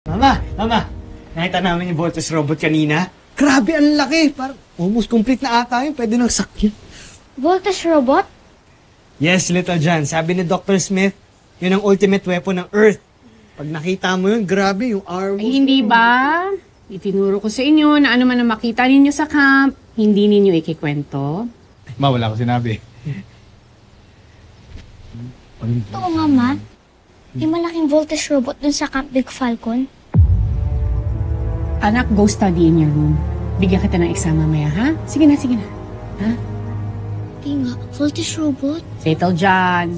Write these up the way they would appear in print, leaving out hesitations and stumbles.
Mama! Nakita namin yung Voltes robot kanina. Grabe, ang laki! Parang almost complete na ata yun. Pwede nang sakyan. Voltes robot? Yes, Little John. Sabi ni Dr. Smith, yun ang ultimate weapon ng Earth. Pag nakita mo yun, grabe yung arm. Ay, hindi ba? Itinuro ko sa inyo na ano man ang makita ninyo sa camp, hindi ninyo ikikwento. Ma, wala ko sinabi. Oo nga, Ma. May malaking voltage robot dun sa Camp Big Falcon. Anak, go study in your room. Bigyan kita ng exam mamaya, ha? Sige na, sige na. Ha? Di nga, voltage robot? Settle dyan.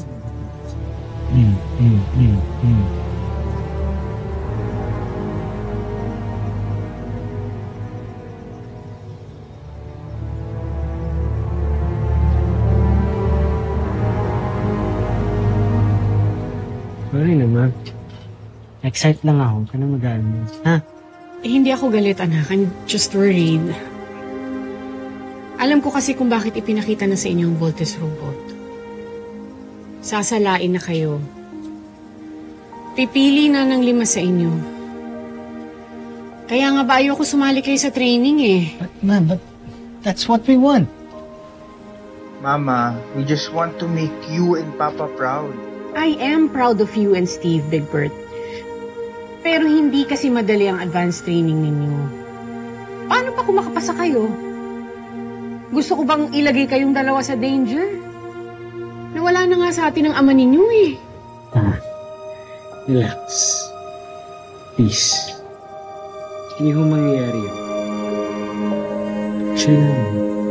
Sorry naman. Excite lang ako. Huwag ka na magalit. Ha? Eh, hindi ako galit, anak. I'm just worried. Alam ko kasi kung bakit ipinakita na sa inyo ang Voltes robot. Sasalain na kayo. Pipili na ng 5 sa inyo. Kaya nga ba ayoko sumali kayo sa training eh. But that's what we want. Mama, we just want to make you and Papa proud. I am proud of you and Steve, Big Bert. Pero hindi kasi madali ang advanced training ninyo. Paano pa kung makapasa kayo? Gusto ko bang ilagay kayong dalawa sa danger? Nawala na nga sa atin ang ama ninyo eh. Relax. Peace. Hindi ko mangyayari yun. Chill lang.